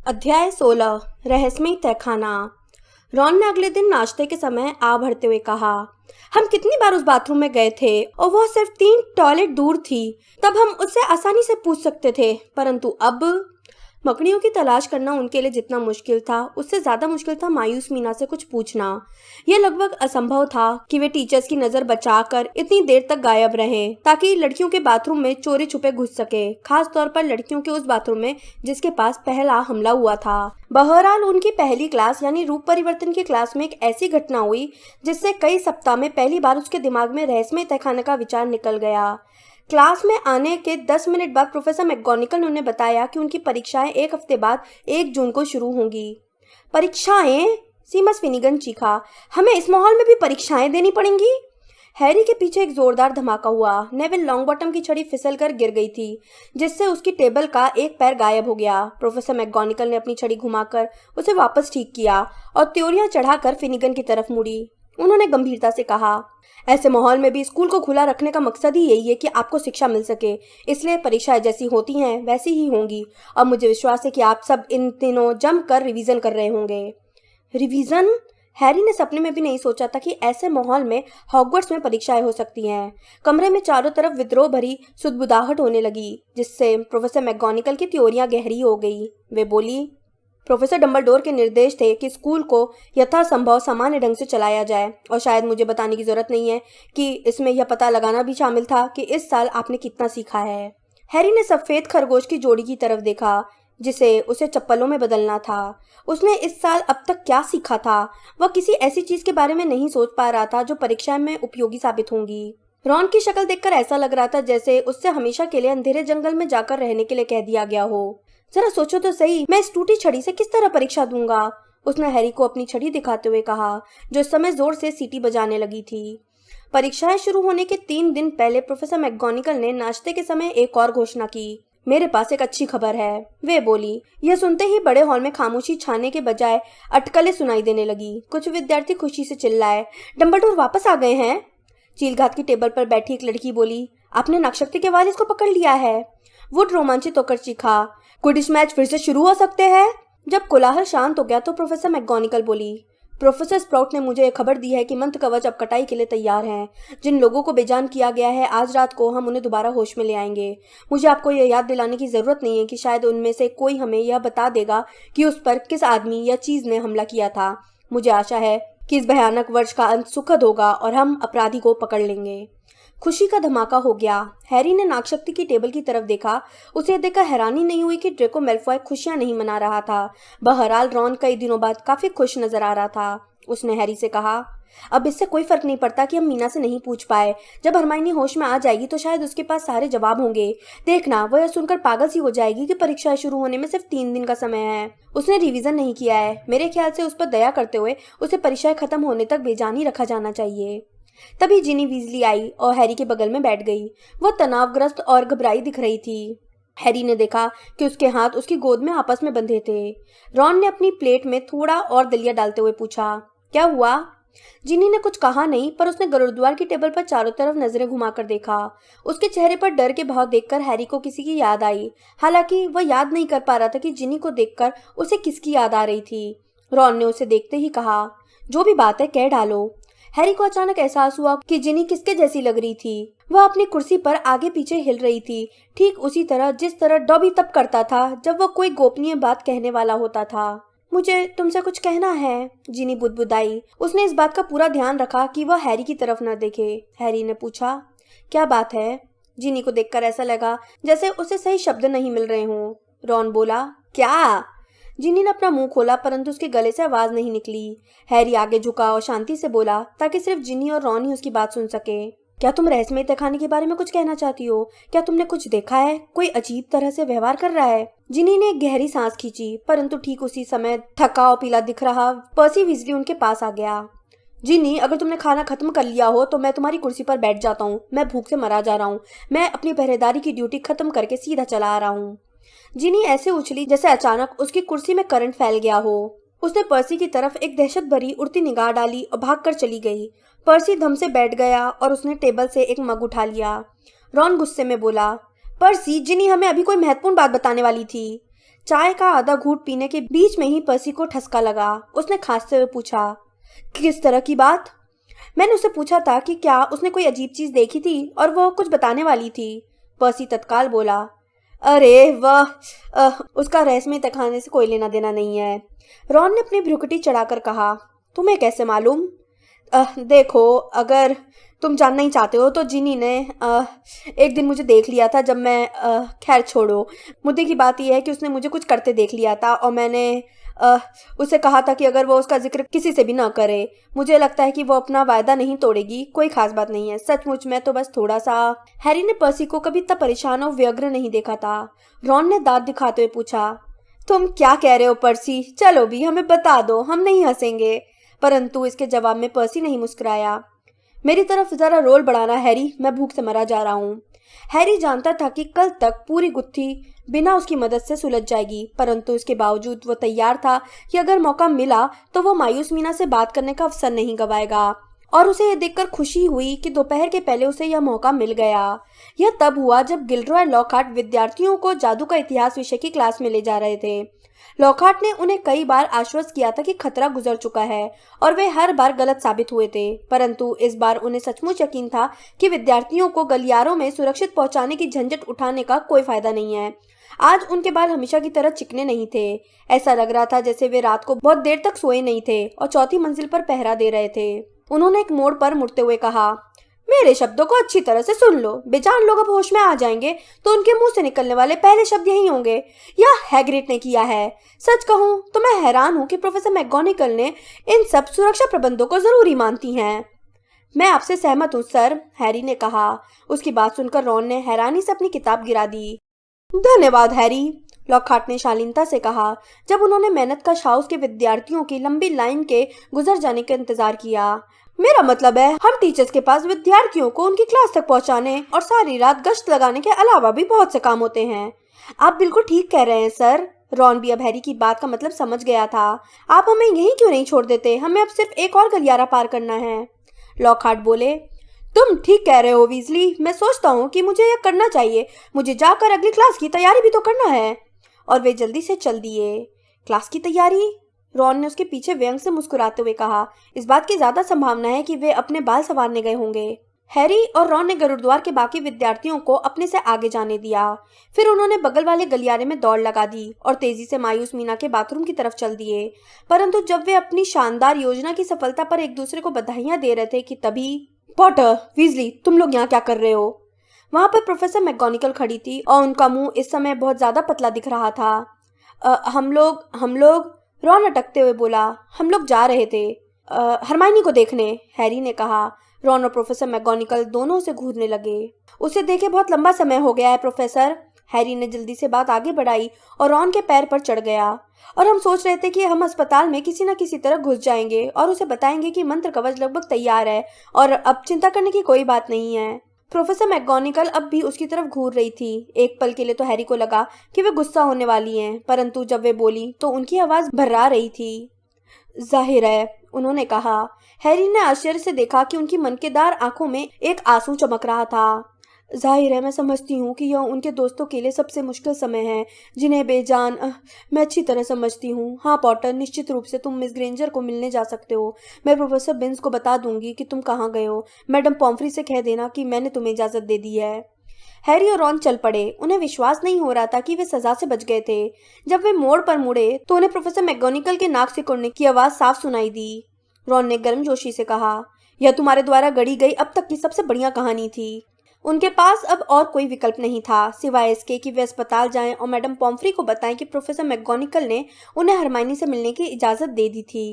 अध्याय 16 रहस्यमय तहखाना। रॉन ने अगले दिन नाश्ते के समय आ भरते हुए कहा, हम कितनी बार उस बाथरूम में गए थे और वह सिर्फ 3 टॉयलेट दूर थी। तब हम उससे आसानी से पूछ सकते थे, परंतु अब मकड़ियों की तलाश करना उनके लिए जितना मुश्किल था, उससे ज्यादा मुश्किल था मायूस मीना से कुछ पूछना। यह लगभग असंभव था कि वे टीचर्स की नजर बचाकर इतनी देर तक गायब रहें ताकि लड़कियों के बाथरूम में चोरी छुपे घुस सके, खास तौर पर लड़कियों के उस बाथरूम में जिसके पास पहला हमला हुआ था। बहरहाल उनकी पहली क्लास यानी रूप परिवर्तन की क्लास में एक ऐसी घटना हुई जिससे कई सप्ताह में पहली बार उसके दिमाग में रहस्यमय तहखाने का विचार निकल गया। क्लास में आने के 10 मिनट बाद प्रोफेसर मैकगोनिगल ने उन्हें बताया कि उनकी परीक्षाएं एक हफ्ते बाद 1 जून को शुरू होंगी। परीक्षाएं? सीमस फिनिगन चीखा, हमें इस माहौल में भी परीक्षाएं देनी पड़ेंगी? हैरी के पीछे एक जोरदार धमाका हुआ। नेविल लॉन्गबॉटम की छड़ी फिसलकर गिर गई थी, जिससे उसकी टेबल का एक पैर गायब हो गया। प्रोफेसर मैकगोनिगल ने अपनी छड़ी घुमाकर उसे वापस ठीक किया और त्योरियां चढ़ाकर फिनिगन की तरफ मुड़ी। उन्होंने गंभीरता से कहा, ऐसे माहौल में भी स्कूल को खुला रखने का मकसद ही यही है कि आपको शिक्षा मिल सके, इसलिए परीक्षाएं जैसी होती हैं वैसी ही होंगी। और मुझे विश्वास है कि आप सब इन दिनों जमकर रिवीजन कर रहे होंगे। रिवीजन? हैरी ने सपने में भी नहीं सोचा था कि ऐसे माहौल में हॉगवर्ट्स में परीक्षाएं हो सकती हैं। कमरे में चारों तरफ विद्रोह भरी सुदबुदाहट होने लगी, जिससे प्रोफेसर मैकगोनिगल की त्योरियां गहरी हो गई। वे बोली, प्रोफेसर डंबलडोर के निर्देश थे कि स्कूल को यथासंभव सामान्य ढंग से चलाया जाए, और शायद मुझे बताने की जरूरत नहीं है कि इसमें यह पता लगाना भी शामिल था कि इस साल आपने कितना सीखा है। हैरी ने सफेद खरगोश की जोड़ी की तरफ देखा, जिसे उसे चप्पलों में बदलना था। उसने इस साल अब तक क्या सीखा था? वह किसी ऐसी चीज के बारे में नहीं सोच पा रहा था जो परीक्षा में उपयोगी साबित होंगी। रॉन की शक्ल देखकर ऐसा लग रहा था जैसे उससे हमेशा के लिए अंधेरे जंगल में जाकर रहने के लिए कह दिया गया हो। जरा सोचो तो सही, मैं इस टूटी छड़ी से किस तरह परीक्षा दूंगा? उसने हैरी को अपनी छड़ी दिखाते हुए कहा, जो इस समय जोर से सीटी बजाने लगी थी। परीक्षाएं शुरू होने के 3 दिन पहले प्रोफेसर मैकगोनिगल ने नाश्ते के समय एक और घोषणा की। मेरे पास एक अच्छी खबर है, वे बोली। यह सुनते ही बड़े हॉल में खामोशी छाने के बजाय अटकलें सुनाई देने लगी। कुछ विद्यार्थी खुशी से चिल्लाए, डंबलडोर वापस आ गए हैं। चीलघात की टेबल पर बैठी एक लड़की बोली, आपने नागशक्ति के वालिद को पकड़ लिया है। वुड रोमांचित होकर चीखा, क्विडिच मैच फिर से शुरू हो सकते हैं। जब कोलाहल शांत हो गया तो प्रोफेसर मैकगोनिगल बोली, प्रोफेसर स्प्राउट ने मुझे खबर दी है कि मंत्र कवच अब कटाई के लिए तैयार हैं। जिन लोगों को बेजान किया गया है, आज रात को हम उन्हें दोबारा होश में ले आएंगे। मुझे आपको यह याद दिलाने की जरूरत नहीं है कि शायद उनमें से कोई हमें यह बता देगा कि उस पर किस आदमी या चीज ने हमला किया था। मुझे आशा है कि इस भयानक वर्ष का अंत सुखद होगा और हम अपराधी को पकड़ लेंगे। खुशी का धमाका हो गया। हैरी ने नागशक्ति की टेबल की तरफ देखा। उसे देखकर हैरानी नहीं हुई कि ड्रेको मैल्फॉय खुशियां नहीं मना रहा था। बहरहाल रॉन कई दिनों बाद काफी खुश नजर आ रहा था। उसने हैरी से कहा, अब इससे कोई फर्क नहीं पड़ता कि हम मीना से नहीं पूछ पाए। जब हरमाइनी होश में आ जाएगी तो शायद उसके पास सारे जवाब होंगे। देखना, वह सुनकर पागल सी हो जाएगी कि परीक्षाएं शुरू होने में सिर्फ 3 दिन का समय है। उसने रिवीजन नहीं किया है। मेरे ख्याल से उस पर दया करते हुए उसे परीक्षाएं खत्म होने तक बेजानी रखा जाना चाहिए। तभी जिनी वीजली आई और हैरी के बगल में बैठ गई। वह तनावग्रस्त और घबराई दिख रही थी। हैरी ने देखा कि उसके हाथ उसकी गोद में आपस में बंधे थे। रॉन ने अपनी प्लेट में थोड़ा और दलिया डालते हुए पूछा, क्या हुआ? जिनी ने कुछ कहा नहीं, पर उसने गुरुद्वार की टेबल पर चारों तरफ नजरें घुमाकर देखा। उसके चेहरे पर डर के भाव देखकर हैरी को किसी की याद आई। हालांकि वह याद नहीं कर पा रहा था कि जिनी को देखकर उसे किसकी याद आ रही थी। रॉन ने उसे देखते ही कहा, जो भी बात है कह डालो। हैरी को अचानक एहसास हुआ कि जिनी किसके जैसी लग रही थी। वह अपनी कुर्सी पर आगे पीछे हिल रही थी, ठीक उसी तरह जिस तरह डॉबी तब करता था जब वह कोई गोपनीय बात कहने वाला होता था। मुझे तुमसे कुछ कहना है, जिनी बुदबुदाई। उसने इस बात का पूरा ध्यान रखा कि वह हैरी की तरफ न देखे। हैरी ने पूछा, क्या बात है? जिनी को देखकर ऐसा लगा जैसे उसे सही शब्द नहीं मिल रहे हों। रॉन बोला, क्या? जिनी ने अपना मुंह खोला, परंतु उसके गले से आवाज नहीं निकली। हैरी आगे झुका और शांति से बोला, ताकि सिर्फ जिनी और रॉन ही उसकी बात सुन सके। क्या तुम रहस्यमय तहखाने के बारे में कुछ कहना चाहती हो? क्या तुमने कुछ देखा है? कोई अजीब तरह से व्यवहार कर रहा है। जिनी ने एक गहरी सांस खींची, परंतु ठीक उसी समय थका और पीला दिख रहा पर्सी वीजली उनके पास आ गया। जिनी, अगर तुमने खाना खत्म कर लिया हो तो मैं तुम्हारी कुर्सी पर बैठ जाता हूँ। मैं भूख से मरा जा रहा हूँ। मैं अपनी पहरेदारी की ड्यूटी खत्म करके सीधा चला आ रहा हूँ। जिनी ऐसे उछली जैसे अचानक उसकी कुर्सी में करंट फैल गया हो। उसने पर्सी की तरफ एक दहशत भरी उड़ती निगाह डाली और भागकर चली गई। पर्सी धम से बैठ गया और उसने टेबल से एक मग उठा लिया। रॉन गुस्से में बोला, पर्सी, जिनी हमें अभी कोई महत्वपूर्ण बात बताने वाली थी। चाय का आधा घूंट पीने के बीच में ही पर्सी को ठसका लगा। उसने खांसते हुए पूछा, किस तरह की बात? मैंने उसे पूछा था कि क्या उसने कोई अजीब चीज देखी थी और वह कुछ बताने वाली थी। पर्सी तत्काल बोला, अरे वह उसका रहस्यमय तहखाने से कोई लेना देना नहीं है। रॉन ने अपनी भ्रुकुटी चढ़ाकर कहा, तुम्हें कैसे मालूम? देखो, अगर तुम जानना ही चाहते हो तो जिनी ने एक दिन मुझे देख लिया था जब मैं खैर छोड़ो। मुद्दे की बात यह है कि उसने मुझे कुछ करते देख लिया था और मैंने उसे कहा था कि अगर वो उसका जिक्र किसी से भी ना करे। मुझे लगता है कि वो अपना वायदा नहीं तोड़ेगी। कोई खास बात नहीं है, सचमुच मैं तो बस थोड़ा सा। हैरी ने पर्सी को कभी इतना परेशान और व्यग्र नहीं देखा था। रॉन ने दांत दिखाते हुए पूछा, तुम क्या कह रहे हो पर्सी? चलो भी, हमें बता दो, हम नहीं हंसेंगे। परंतु इसके जवाब में पर्सी नहीं मुस्कुराया। मेरी तरफ जरा रोल बढ़ाना हैरी, मैं भूख से मरा जा रहा हूँ। हैरी जानता था कि कल तक पूरी गुत्थी बिना उसकी मदद से सुलझ जाएगी, परंतु इसके बावजूद वो तैयार था कि अगर मौका मिला तो वो मायूस मीना से बात करने का अवसर नहीं गंवाएगा। और उसे यह देखकर खुशी हुई कि दोपहर के पहले उसे यह मौका मिल गया। यह तब हुआ जब गिल्डरॉय लॉकहार्ट विद्यार्थियों को जादू का इतिहास विषय की क्लास में ले जा रहे थे। लॉकहार्ट ने उन्हें कई बार आश्वस्त किया था कि खतरा गुजर चुका है और वे हर बार गलत साबित हुए थे, परंतु इस बार उन्हें सचमुच यकीन था कि विद्यार्थियों को गलियारों में सुरक्षित पहुंचाने की झंझट उठाने का कोई फायदा नहीं है। आज उनके बाल हमेशा की तरह चिकने नहीं थे। ऐसा लग रहा था जैसे वे रात को बहुत देर तक सोए नहीं थे और चौथी मंजिल पर पहरा दे रहे थे। उन्होंने एक मोड़ पर मुड़ते हुए कहा, मेरे शब्दों को अच्छी तरह से सुन लो। बेजान लोग अब होश में आ जाएंगे तो उनके मुंह से निकलने वाले पहले शब्द यही होंगे, यह हैग्रिड ने किया है। सच कहूं तो मैं हैरान हूं कि प्रोफेसर मैकगोनागल ने इन सब सुरक्षा प्रबंधों को जरूरी मानती हैं। मैं आपसे सहमत हूं सर, हैरी ने कहा। उसकी बात सुनकर रॉन ने हैरानी से अपनी किताब गिरा दी। धन्यवाद हैरी, लॉकहार्ट ने शालीनता से कहा जब उन्होंने मेहनत का हाउस के विद्यार्थियों की लंबी लाइन के गुजर जाने का इंतजार किया। मेरा मतलब है, हम टीचर्स के पास विद्यार्थियों को उनकी क्लास तक पहुंचाने और सारी रात गश्त लगाने के अलावा भी बहुत से काम होते हैं। आप बिल्कुल ठीक कह रहे हैं सर। रॉन भी अब हैरी की बात का मतलब समझ गया था। आप हमें यहीं क्यों नहीं छोड़ देते? हमें अब सिर्फ एक और गलियारा पार करना है। लॉकहार्ट बोले, तुम ठीक कह रहे हो वीजली, मैं सोचता हूँ कि मुझे यह करना चाहिए। मुझे जाकर अगली क्लास की तैयारी भी तो करना है। और वे जल्दी से चल दिए। क्लास की तैयारी? रॉन ने उसके पीछे व्यंग से मुस्कुराते हुए कहा, इस बात की ज्यादा संभावना है कि वे अपने बाल संवारने गए होंगे। हैरी और रॉन ने गरुड़द्वार के बाकी विद्यार्थियों को अपने से आगे जाने दिया। फिर उन्होंने बगल वाले गलियारे में दौड़ लगा दी और तेजी से मायूस मीना के बाथरूम की तरफ चल दिए। परंतु जब वे अपनी शानदार योजना की सफलता पर एक दूसरे को बधाइयां दे रहे थे कि तभी, पॉटर, वीजली, तुम लोग यहाँ क्या कर रहे हो? वहां पर प्रोफेसर मैकगोनागल खड़ी थी और उनका मुंह इस समय बहुत ज्यादा पतला दिख रहा था। हम लोग, रॉन अटकते हुए बोला, हम लोग जा रहे थे हरमाइनी को देखने, हैरी ने कहा। रॉन और प्रोफेसर मैकगोनागल दोनों से घूरने लगे। उसे देखे बहुत लंबा समय हो गया है प्रोफेसर। हैरी ने जल्दी से बात आगे बढ़ाई और रॉन के पैर पर चढ़ गया। और हम सोच रहे थे कि हम अस्पताल में किसी न किसी तरह घुस जाएंगे और उसे बताएंगे कि मंत्र कवच लगभग तैयार है और अब चिंता करने की कोई बात नहीं है। प्रोफेसर मैकगोनागल अब भी उसकी तरफ घूर रही थी। एक पल के लिए तो हैरी को लगा कि वे गुस्सा होने वाली हैं, परंतु जब वे बोली तो उनकी आवाज भर्रा रही थी। जाहिर है, उन्होंने कहा। हैरी ने आश्चर्य से देखा कि उनकी मनकेदार आंखों में एक आंसू चमक रहा था। जाहिर है, मैं समझती हूँ कि यह उनके दोस्तों के लिए सबसे मुश्किल समय है, जिन्हें बेजान मैं अच्छी तरह समझती हूँ। हाँ पॉटर, निश्चित रूप से तुम मिस ग्रेंजर को मिलने जा सकते हो। मैं प्रोफेसर बिन्स को बता दूंगी कि तुम कहाँ गए हो। मैडम पॉम्फ्री से कह देना कि मैंने तुम्हें इजाजत दे दी है। हैरी और रॉन चल पड़े। उन्हें विश्वास नहीं हो रहा था कि वे सजा से बच गए थे। जब वे मोड़ पर मुड़े तो उन्हें प्रोफेसर मैकगोनागल के नाक से कुड़ने की आवाज साफ सुनाई दी। रॉन ने गर्मजोशी से कहा, यह तुम्हारे द्वारा गढ़ी गई अब तक की सबसे बढ़िया कहानी थी। उनके पास अब और कोई विकल्प नहीं था सिवाय इसके कि वे अस्पताल जाएं और मैडम पॉम्फ्री को बताएं कि प्रोफेसर मैकगोनागल ने उन्हें हरमाइनी से मिलने की इजाजत दे दी थी।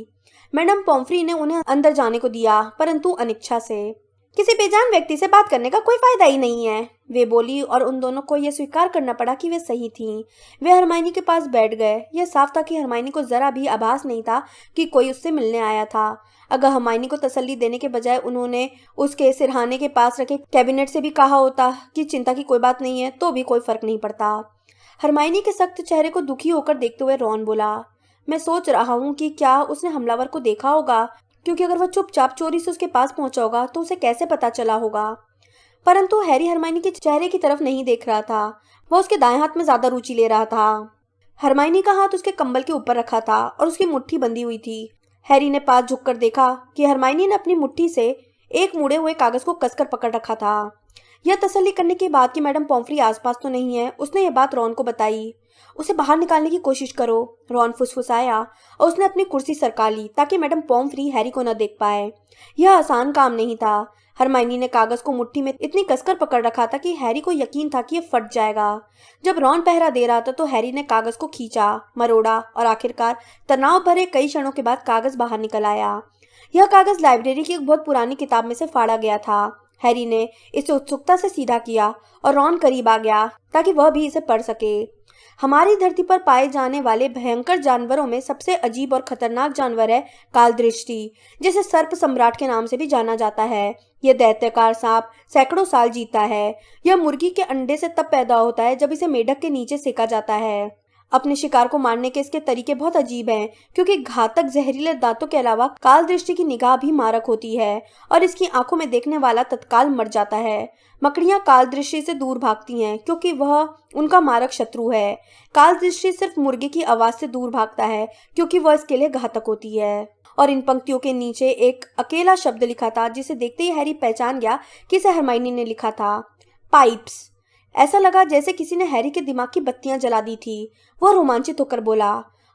मैडम पॉम्फ्री ने उन्हें अंदर जाने को दिया, परंतु अनिच्छा से। किसी बेजान व्यक्ति से बात करने का कोई फायदा ही नहीं है, वे बोली, और उन दोनों को यह स्वीकार करना पड़ा कि वे सही थीं। वे हरमाइनी के पास बैठ गए। यह साफ था कि हरमाइनी को जरा भी आभास नहीं था कि कोई उससे मिलने आया था। अगर हरमाइनी को तसल्ली देने के बजाय उन्होंने उसके सिरहाने के पास रखे कैबिनेट से भी कहा होता कि चिंता की कोई बात नहीं है, तो भी कोई फर्क नहीं पड़ता। हरमाइनी के सख्त चेहरे को दुखी होकर देखते हुए रॉन बोला, मैं सोच रहा हूँ कि क्या उसने हमलावर को देखा होगा, क्योंकि अगर वह चुपचाप चोरी से उसके पास पहुंचा होगा तो उसे कैसे पता चला होगा। परंतु हैरी हरमाइनी के चेहरे की तरफ नहीं देख रहा था। वह उसके दाएं हाथ में ज्यादा रुचि ले रहा था। हरमाइनी का हाथ उसके कंबल के ऊपर रखा था और उसकी मुट्ठी बंधी हुई थी। हैरी ने पास झुककर देखा कि हरमाइनी ने अपनी मुट्ठी से एक मुड़े हुए कागज को कसकर पकड़ रखा था। यह तसल्ली करने के बाद कि मैडम पॉम्फ्री आसपास तो नहीं है, उसने यह बात रॉन को बताई। उसे बाहर निकालने की कोशिश करो, रॉन फुसफुसाया और उसने अपनी कुर्सी सरका ली ताकि मैडम पॉम्फ्री हैरी को न देख पाए। यह आसान काम नहीं था। हरमाइनी ने कागज को मुट्ठी में इतनी कसकर पकड़ रखा था कि हैरी को यकीन था कि यह फट जाएगा। जब रॉन पहरा दे रहा था तो हैरी ने कागज को खींचा, मरोड़ा और आखिरकार तनाव भरे कई क्षणों के बाद कागज बाहर निकल आया। यह कागज लाइब्रेरी की एक बहुत पुरानी किताब में से फाड़ा गया था। हैरी ने इसे उत्सुकता से सीधा किया और रॉन करीब आ गया ताकि वह भी इसे पढ़ सके। हमारी धरती पर पाए जाने वाले भयंकर जानवरों में सबसे अजीब और खतरनाक जानवर है कालदृष्टि, जिसे सर्प सम्राट के नाम से भी जाना जाता है। यह दैत्याकार सांप सैकड़ों साल जीता है। यह मुर्गी के अंडे से तब पैदा होता है जब इसे मेढक के नीचे सेका जाता है। अपने शिकार को मारने के इसके तरीके बहुत अजीब हैं, क्योंकि घातक जहरीले दांतों के अलावा काल दृष्टि की निगाह भी मारक होती है और इसकी आंखों में देखने वाला तत्काल मर जाता है। मकड़ियां काल दृष्टि से दूर भागती हैं क्योंकि वह उनका मारक शत्रु है। काल दृष्टि सिर्फ मुर्गे की आवाज से दूर भागता है क्योंकि वह इसके लिए घातक होती है। और इन पंक्तियों के नीचे एक अकेला शब्द लिखा था जिसे देखते ही हैरी पहचान गया कि इसे हरमाइनी ने लिखा था, पाइप्स। ऐसा लगा जैसे किसी ने हैरी के दिमाग की बत्तियां जला दी थी। वह रोमांचित होकर बोला,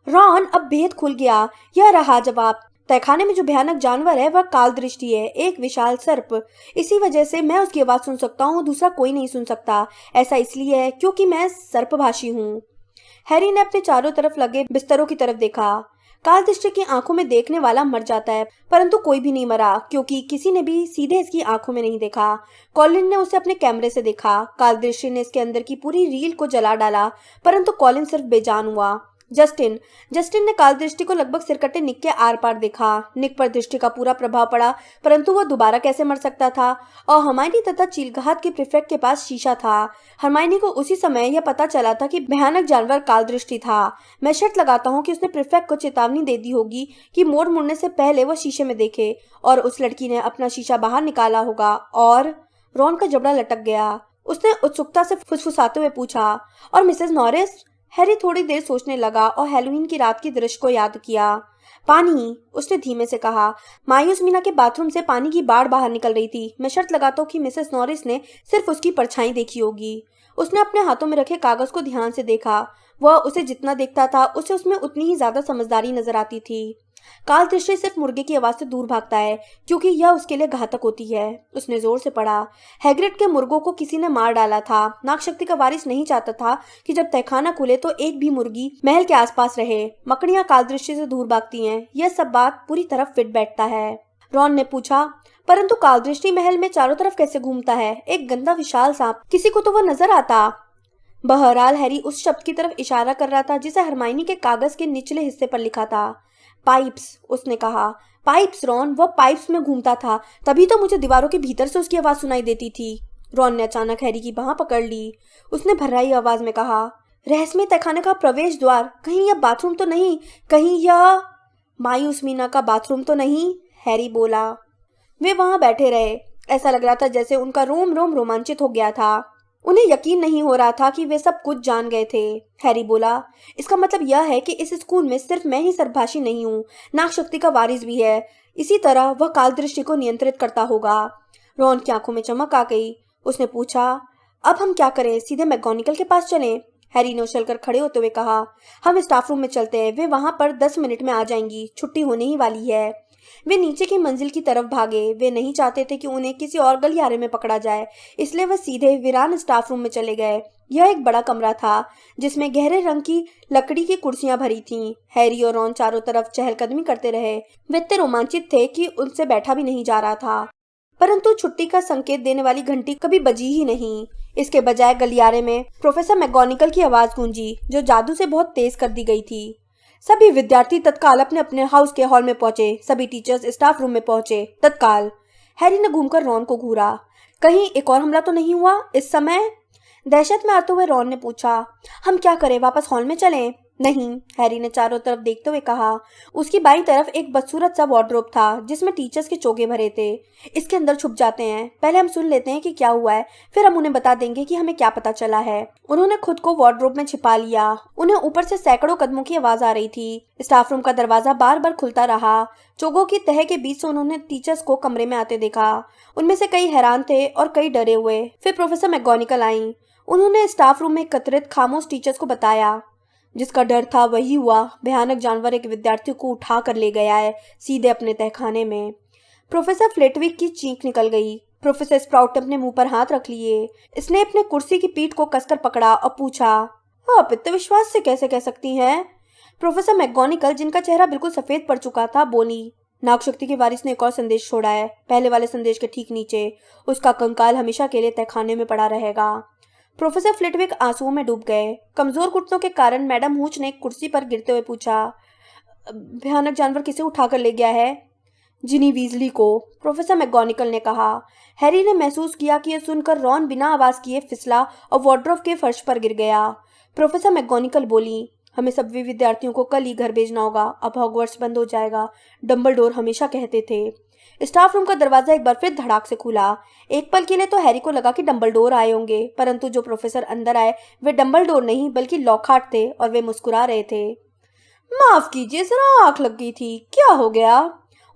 रॉन अब भेद खुल गया। यह रहा जवाब। तहखाने में जो भयानक जानवर है वह काल दृष्टि है, एक विशाल सर्प। इसी वजह से मैं उसकी आवाज सुन सकता हूँ, दूसरा कोई नहीं सुन सकता। ऐसा इसलिए है क्योंकि मैं सर्पभाषी हूँ। हैरी ने अपने चारों तरफ लगे बिस्तरों की तरफ देखा। काल दृष्टि की आंखों में देखने वाला मर जाता है, परंतु कोई भी नहीं मरा क्योंकि किसी ने भी सीधे इसकी आंखों में नहीं देखा। कॉलिन ने उसे अपने कैमरे से देखा। काल दृष्टि ने इसके अंदर की पूरी रील को जला डाला, परंतु कॉलिन सिर्फ बेजान हुआ। जस्टिन ने काल दृष्टि को लगभग सिरकटे निक के आर पार देखा। निक पर दृष्टि का पूरा प्रभाव पड़ा, परंतु वह दोबारा कैसे मर सकता था। और हरमाइनी तथा चीलघात के प्रीफेक्ट के पास शीशा था। हरमाइनी को उसी समय यह पता चला था कि भयानक जानवर काल दृष्टि था। मैं शर्त लगाता हूँ कि उसने प्रीफेक्ट को चेतावनी दे दी होगी कि मोड़ मुड़ने से पहले वह शीशे में देखे, और उस लड़की ने अपना शीशा बाहर निकाला होगा। और रॉन का जबड़ा लटक गया। उसने उत्सुकता से फुसफुसाते हुए पूछा, और मिसेस नॉरिस? हैरी थोड़ी देर सोचने लगा और हैलोवीन की रात की दृश्य को याद किया। पानी, उसने धीमे से कहा। मायूस मीना के बाथरूम से पानी की बाढ़ बाहर निकल रही थी। मैं शर्त लगाता हूँ कि मिसेस नॉरिस ने सिर्फ उसकी परछाई देखी होगी। उसने अपने हाथों में रखे कागज को ध्यान से देखा। वह उसे जितना देखता था उसे उसमें उतनी ही ज्यादा समझदारी नजर आती थी। काल दृष्टि सिर्फ मुर्गे की आवाज से दूर भागता है क्योंकि यह उसके लिए घातक होती है। उसने जोर से पढ़ा। हैग्रिड के मुर्गों को किसी ने मार डाला था। नागशक्ति का वारिस नहीं चाहता था कि जब तहखाना खुले तो एक भी मुर्गी महल के आसपास रहे। मकड़ियां काल दृष्टि से दूर भागती हैं। यह सब बात पूरी तरह फिट बैठता है। रॉन ने पूछा, परंतु काल दृष्टि महल में चारों तरफ कैसे घूमता है? एक गंदा विशाल सांप, किसी को तो वह नजर आता। बहरहाल हैरी उस शब्द की तरफ इशारा कर रहा था जिसे हरमाइनी के कागज के निचले हिस्से पर लिखा था। पाइप्स, उसने कहा। पाइप्स रॉन, वह पाइप्स में घूमता था, तभी तो मुझे दीवारों के भीतर से उसकी आवाज सुनाई देती थी। रॉन ने अचानक हैरी की बांह पकड़ ली। उसने भर्राई आवाज में कहा, रहस्यमय तहखाने का प्रवेश द्वार, कहीं यह बाथरूम तो नहीं? कहीं यह मायूस मीना का बाथरूम तो नहीं? हैरी बोला। वे वहां बैठे रहे। ऐसा लग रहा था जैसे उनका रोम रोम रोमांचित हो गया था। उन्हें यकीन नहीं हो रहा था कि वे सब कुछ जान गए थे। हैरी बोला, इसका मतलब यह है कि इस स्कूल में सिर्फ मैं ही सर्पभाषी नहीं हूँ, नागशक्ति का वारिस भी है। इसी तरह वह काल दृष्टि को नियंत्रित करता होगा। रॉन की आंखों में चमक आ गई। उसने पूछा, अब हम क्या करें? सीधे मैगोनिकल के पास चलें? हैरी ने उछलकर खड़े होते हुए कहा, हम स्टाफ रूम में चलते हैं। वे वहां पर 10 मिनट में आ जाएंगी। छुट्टी होने ही वाली है। वे नीचे की मंजिल की तरफ भागे। वे नहीं चाहते थे कि उन्हें किसी और गलियारे में पकड़ा जाए, इसलिए वे सीधे वीरान स्टाफ रूम में चले गए। यह एक बड़ा कमरा था जिसमें गहरे रंग की लकड़ी की कुर्सियां भरी थीं। हैरी और रॉन चारों तरफ चहलकदमी करते रहे। वे इतने रोमांचित थे कि उनसे बैठा भी नहीं जा रहा था। परंतु छुट्टी का संकेत देने वाली घंटी कभी बजी ही नहीं। इसके बजाय गलियारे में प्रोफेसर मैगोनिकल की आवाज गूंजी, जो जादू से बहुत तेज कर दी गई थी। सभी विद्यार्थी तत्काल अपने अपने हाउस के हॉल में पहुंचे। सभी टीचर्स स्टाफ रूम में पहुंचे तत्काल। हैरी ने घूमकर रॉन को घूरा। कहीं एक और हमला तो नहीं हुआ इस समय? दहशत में आते हुए रॉन ने पूछा, हम क्या करें? वापस हॉल में चलें? नहीं, हैरी ने चारों तरफ देखते हुए कहा। उसकी बाईं तरफ एक बदसूरत सा वार्डरोब था जिसमें टीचर्स के चोगे भरे थे। इसके अंदर छुप जाते हैं, पहले हम सुन लेते हैं कि क्या हुआ है, फिर हम उन्हें बता देंगे कि हमें क्या पता चला है। उन्होंने खुद को वार्डरोब में छिपा लिया। उन्हें ऊपर से सैकड़ों कदमों की आवाज आ रही थी। स्टाफ रूम का दरवाजा बार बार खुलता रहा। चोगों की तह के बीच से उन्होंने टीचर्स को कमरे में आते देखा। उनमें से कई हैरान थे और कई डरे हुए। फिर प्रोफेसर मैगोनिकल आई। उन्होंने स्टाफ रूम में एकत्रित खामोश टीचर्स को बताया। जिसका डर था वही हुआ। भयानक जानवर एक विद्यार्थी को उठा कर ले गया है, सीधे अपने तहखाने में। प्रोफेसर फ्लेटविक की चीख निकल गई। प्रोफेसर स्प्राउट ने अपने मुंह पर हाथ रख लिए। इसने अपने कुर्सी की पीठ को कसकर पकड़ा और पूछा, आप इतने विश्वास से कैसे कह सकती हैं? प्रोफेसर मैगोनिकल, जिनका चेहरा बिल्कुल सफेद पड़ चुका था, बोली, नागशक्ति के वारिस ने एक और संदेश छोड़ा है। पहले वाले संदेश के ठीक नीचे उसका कंकाल हमेशा के लिए तहखाने में पड़ा रहेगा। प्रोफेसर फ्लिटविक आंसुओं में डूब गए। कमजोर घुटनों के कारण मैडम हूच ने कुर्सी पर गिरते हुए पूछा, भयानक जानवर किसे उठाकर ले गया है? जिनी वीजली को, प्रोफेसर मैगोनिकल ने कहा। हैरी ने महसूस किया कि यह सुनकर रॉन बिना आवाज किए फिसला और वार्डरोब के फर्श पर गिर गया। प्रोफेसर मैगोनिकल बोली, हमें सभी विद्यार्थियों को कल ही घर भेजना होगा। अब हॉगवर्ट्स बंद हो जाएगा, डंबलडोर हमेशा कहते थे। स्टाफ रूम का दरवाजा एक बार फिर धड़ाक से खुला। एक पल के लिए तो हैरी को लगा कि डंबलडोर आए होंगे, परंतु जो प्रोफेसर अंदर आए वे डंबलडोर नहीं बल्कि लॉकहार्ट थे और वे मुस्कुरा रहे थे। माफ कीजिए, जरा आंख लग गई थी, क्या हो गया?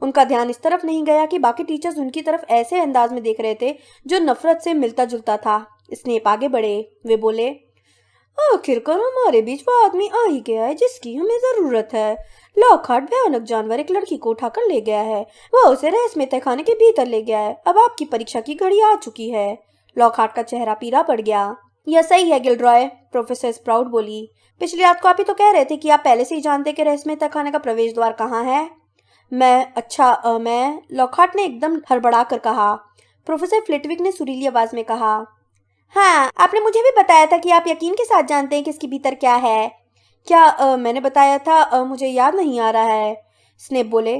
उनका ध्यान इस तरफ नहीं गया कि बाकी टीचर्स उनकी तरफ ऐसे अंदाज में देख रहे थे जो नफरत से मिलता जुलता था। स्नेप आगे बढ़े। वे बोले, आखिरकार हमारे बीच वो आदमी आ ही गया है जिसकी हमें जरूरत है। लॉकहार्ट भयानक जानवर एक लड़की को उठाकर ले गया है। वह उसे रहस्यमय तहखाने के भीतर ले गया है। अब आपकी परीक्षा की घड़ी आ चुकी है। लॉकहार्ट का चेहरा पीला पड़ गया। यह सही है गिल्डरॉय, प्रोफेसर स्प्राउट बोली। पिछली रात को आप ही तो कह रहे थे कि आप पहले से ही जानते कि रहस्यमय तहखाने का प्रवेश द्वार कहाँ है। मैं लॉकहार्ट ने एकदम हड़बड़ा कर कहा। प्रोफेसर फ्लिटविक ने सुरीली आवाज में कहा, हाँ, आपने मुझे भी बताया था कि आप यकीन के साथ जानते हैं कि इसके भीतर क्या है। क्या मैंने बताया था? मुझे याद नहीं आ रहा है। स्नेप बोले,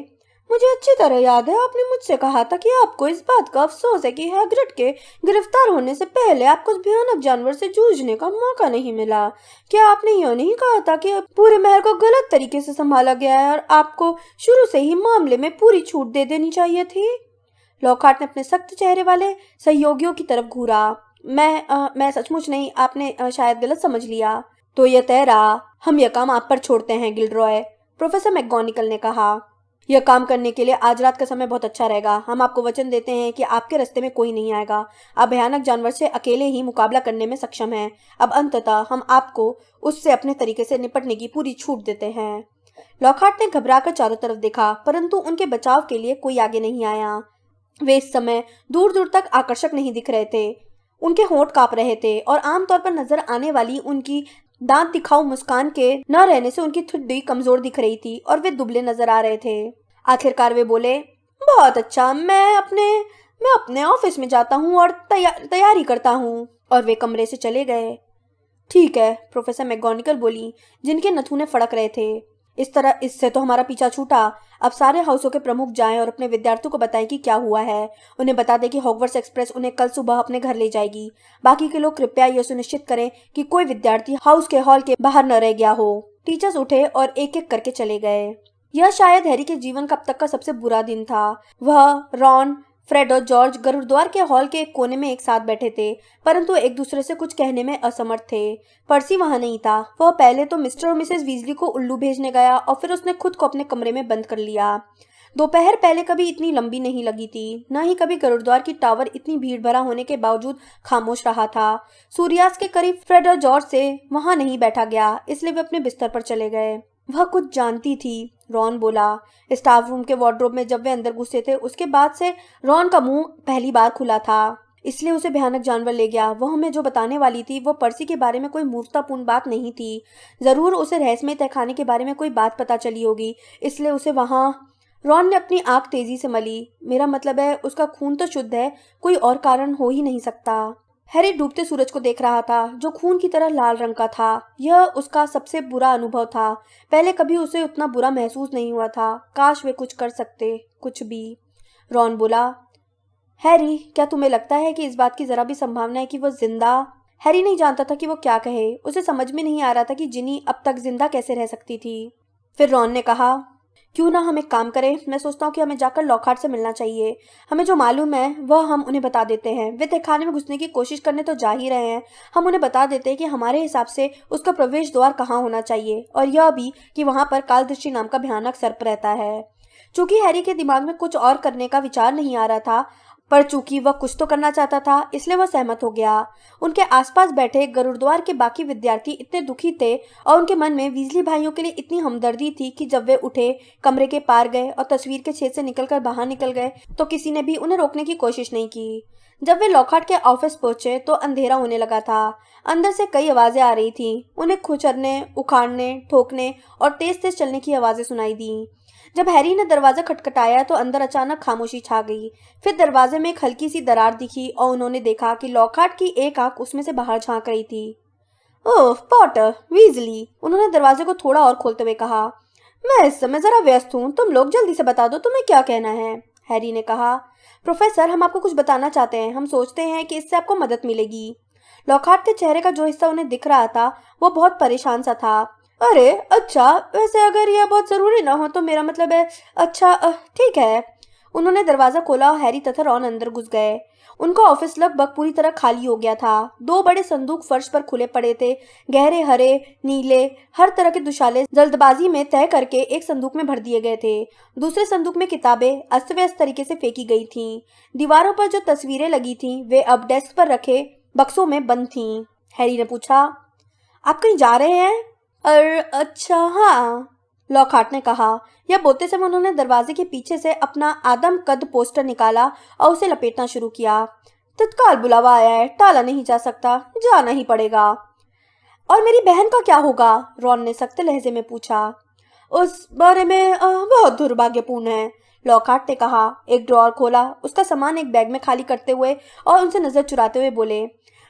मुझे अच्छी तरह याद है। आपने मुझसे कहा था कि आपको इस बात का अफसोस है कि हैग्रिड के गिरफ्तार होने से पहले आपको उस भयानक जानवर से जूझने का मौका नहीं मिला। क्या आपने यह नहीं कहा था कि पूरे महल को गलत तरीके से संभाला गया है और आपको शुरू से ही मामले में पूरी छूट दे देनी चाहिए थी? लॉकहार्ट ने अपने सख्त चेहरे वाले सहयोगियों की तरफ घूरा। मैं सचमुच नहीं, आपने शायद गलत समझ लिया। तो यह तय रहा, हम यह काम आप पर छोड़ते हैं गिल्डरॉय, प्रोफेसर मैगोनिकल ने कहा। यह काम करने के लिए आज रात का समय बहुत अच्छा रहेगा। हम आपको वचन देते हैं कि आपके रास्ते में कोई नहीं आएगा। आप भयानक जानवर से अकेले ही मुकाबला करने में सक्षम हैं। अब अंततः हम आपको उससे अपने तरीके से निपटने की पूरी छूट देते हैं। लॉकहार्ट ने घबराकर चारों तरफ देखा, परंतु उनके बचाव के लिए कोई आगे नहीं आया। वे इस समय दूर दूर तक आकर्षक नहीं दिख रहे थे। उनके होंठ कांप रहे थे और आमतौर पर नजर आने वाली उनकी दांत दिखाऊ मुस्कान के न रहने से उनकी ठुड्डी कमजोर दिख रही थी और वे दुबले नजर आ रहे थे। आखिरकार वे बोले, बहुत अच्छा, मैं अपने ऑफिस में जाता हूँ और तैयारी करता हूँ। और वे कमरे से चले गए। ठीक है, प्रोफेसर मैगोनिकल बोली, जिनके नथुने फड़क रहे थे। इस तरह इससे तो हमारा पीछा छूटा। अब सारे हाउसों के प्रमुख जाएं और अपने विद्यार्थियों को बताएं कि क्या हुआ है। उन्हें बता दें कि हॉगवर्ट्स एक्सप्रेस उन्हें कल सुबह अपने घर ले जाएगी। बाकी के लोग कृपया यह सुनिश्चित करें कि कोई विद्यार्थी हाउस के हॉल के बाहर न रह गया हो। टीचर्स उठे और एक एक करके चले गए। यह शायद हैरी के जीवन का अब तक का सबसे बुरा दिन था। वह, रॉन, फ्रेड और जॉर्ज गुरुद्वार के हॉल के एक कोने में एक साथ बैठे थे, परंतु एक दूसरे से कुछ कहने में असमर्थ थे। पर्सी वहां नहीं था। वह पहले तो मिस्टर और मिसेस वीजली को उल्लू भेजने गया और फिर उसने खुद को अपने कमरे में बंद कर लिया। दोपहर पहले कभी इतनी लंबी नहीं लगी थी, न ही कभी गुरुद्वार की टावर इतनी भीड़ भरा होने के बावजूद खामोश रहा था। सूर्यास्त के करीब फ्रेड और जॉर्ज से वहां नहीं बैठा गया, इसलिए वे अपने बिस्तर पर चले गए। वह कुछ जानती थी, रॉन बोला। स्टाफ रूम के वार्डरोब में जब वे अंदर घुसे थे, उसके बाद से रॉन का मुंह पहली बार खुला था। इसलिए उसे भयानक जानवर ले गया। वह हमें जो बताने वाली थी वो पर्सी के बारे में कोई मूर्खतापूर्ण बात नहीं थी। जरूर उसे रहस्यमय तहखाने के बारे में कोई बात पता चली होगी, इसलिए उसे वहां। रॉन ने अपनी आंख तेजी से मली। मेरा मतलब है, उसका खून तो शुद्ध है, कोई और कारण हो ही नहीं सकता। हैरी डूबते सूरज को देख रहा था, जो खून की तरह लाल रंग का था। यह उसका सबसे बुरा अनुभव था। पहले कभी उसे उतना बुरा महसूस नहीं हुआ था। काश वे कुछ कर सकते, कुछ भी। रॉन बोला, हैरी, क्या तुम्हें लगता है कि इस बात की जरा भी संभावना है कि वह जिंदा? हैरी नहीं जानता था कि वो क्या कहे। उसे समझ में नहीं आ रहा था कि जिनी अब तक जिंदा कैसे रह सकती थी। फिर रॉन ने कहा, क्यों ना हम एक काम करें, मैं सोचता हूँ कि हमें जाकर लॉकहार्ट से मिलना चाहिए। हमें जो मालूम है वह हम उन्हें बता देते हैं। वे तहखाने में घुसने की कोशिश करने तो जा ही रहे हैं। हम उन्हें बता देते हैं कि हमारे हिसाब से उसका प्रवेश द्वार कहाँ होना चाहिए, और यह भी कि वहाँ पर कालदृष्टि नाम का भयानक सर्प रहता है। चूंकि हैरी के दिमाग में कुछ और करने का विचार नहीं आ रहा था, पर चूंकि वह कुछ तो करना चाहता था, इसलिए वह सहमत हो गया। उनके आसपास बैठे गरुड़द्वार के बाकी विद्यार्थी इतने दुखी थे और उनके मन में वीजली भाइयों के लिए इतनी हमदर्दी थी कि जब वे उठे, कमरे के पार गए और तस्वीर के छेद से निकलकर बाहर निकल गए, तो किसी ने भी उन्हें रोकने की कोशिश नहीं की। जब वे लॉकहार्ट के ऑफिस पहुंचे तो अंधेरा होने लगा था। अंदर से कई आवाजें आ रही थी। उन्हें खुचरने, उखाड़ने, ठोकने और तेज तेज चलने की आवाजें सुनाई दी। जब हैरी ने दरवाजा खटखटाया तो अंदर अचानक खामोशी छा गई। फिर दरवाजे में एक हल्की सी दरार दिखी और उन्होंने देखा कि लॉकहार्ट की एक आंख उसमें से बाहर झांक रही थी। ओह पॉटर, वीजली, उन्होंने दरवाजे को थोड़ा और खोलते हुए कहा। मैं इस समय जरा व्यस्त हूँ, तुम लोग जल्दी से बता दो तुम्हें क्या कहना है, हैरी ने कहा। प्रोफेसर, हम आपको कुछ बताना चाहते हैं। हम सोचते हैं कि इससे आपको मदद मिलेगी। लॉकहार्ट के चेहरे का जो हिस्सा उन्हें दिख रहा था वो बहुत परेशान सा था। अरे अच्छा, वैसे अगर यह बहुत जरूरी ना हो तो मेरा मतलब है, अच्छा ठीक है। उन्होंने दरवाजा खोला और हैरी तथा रॉन अंदर घुस गए। उनका ऑफिस लगभग पूरी तरह खाली हो गया था। दो बड़े संदूक फर्श पर खुले पड़े थे। गहरे हरे, नीले, हर तरह के दुशाले जल्दबाजी में तय करके एक संदूक में भर दिए गए थे। दूसरे संदूक में किताबें अस्त व्यस्त तरीके से फेंकी गई थीं। दीवारों पर जो तस्वीरें लगी थीं वे अब डेस्क पर रखे बक्सों में बंद थीं। हैरी ने पूछा, आप कहीं जा रहे हैं? अच्छा हाँ, लॉकहार्ट ने कहा। यह बोलते समय उन्होंने दरवाजे के पीछे से अपना आदम कद पोस्टर निकाला और उसे लपेटना शुरू किया। तत्काल बुलावा आया है, टाला नहीं जा सकता, जाना ही पड़ेगा। और मेरी बहन का क्या होगा? रॉन ने सख्त लहजे में पूछा। उस बारे में बहुत दुर्भाग्यपूर्ण है, लॉकहार्ट ने कहा। एक ड्रॉर खोला, उसका सामान एक बैग में खाली करते हुए और उनसे नजर चुराते हुए बोले,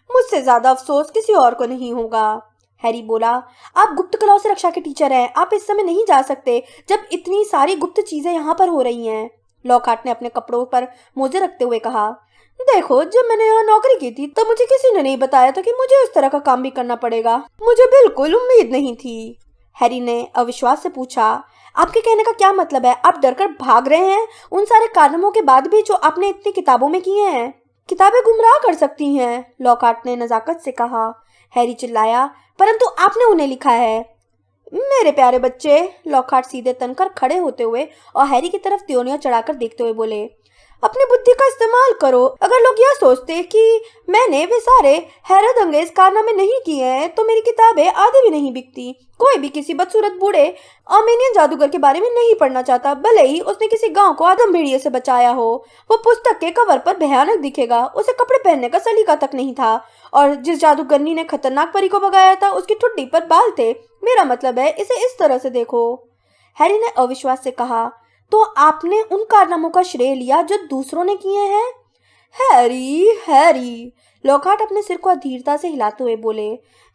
मुझसे ज्यादा अफसोस किसी और को नहीं होगा। हैरी बोला, आप गुप्त कलाओं से रक्षा के टीचर हैं, आप इस समय नहीं जा सकते जब इतनी सारी गुप्त चीजें यहाँ पर हो रही हैं। लॉकहार्ट ने अपने कपड़ों पर मोजे रखते हुए कहा, देखो, जब मैंने यहाँ नौकरी की थी तब मुझे किसी ने नहीं बताया था कि मुझे इस तरह का काम भी करना पड़ेगा। मुझे बिल्कुल उम्मीद नहीं थी। हैरी ने अविश्वास से पूछा, आपके कहने का क्या मतलब है? आप डरकर भाग रहे हैं उन सारे कारनामों के बाद भी जो आपने इतनी किताबों में किए हैं? किताबें गुमराह कर सकती हैं, लॉकहार्ट ने नजाकत से कहा। हैरी चिल्लाया, परंतु आपने उन्हें लिखा है। मेरे प्यारे बच्चे, लॉकहार्ट सीधे तनकर खड़े होते हुए और हैरी की तरफ त्योनियां चढ़ाकर देखते हुए बोले, अपनी बुद्धि का इस्तेमाल करो। अगर लोग यह सोचते कि मैंने वे सारे हैरत अंगेज कारनामे नहीं किए हैं तो मेरी किताबें आधी भी नहीं बिकती। कोई भी किसी बदसूरत बूढ़े आर्मेनियन जादूगर के बारे में नहीं पढ़ना चाहता, भले ही उसने किसी गांव को आदम भेड़िए से बचाया हो। वो पुस्तक के कवर पर भयानक दिखेगा, उसे कपड़े पहनने का सलीका तक नहीं था, और जिस जादूगरनी ने खतरनाक परी को भगाया था उसकी ठुड्डी पर बाल थे। मेरा मतलब है, इसे इस तरह से देखो। हैरी ने अविश्वास से कहा, तो आपने उन कारनामों का श्रेय लिया जो दूसरों ने किए हैं? हैरी, हैरी, लॉकहार्ट अपने सिर को अधीरता से हिलाते हुए बोले,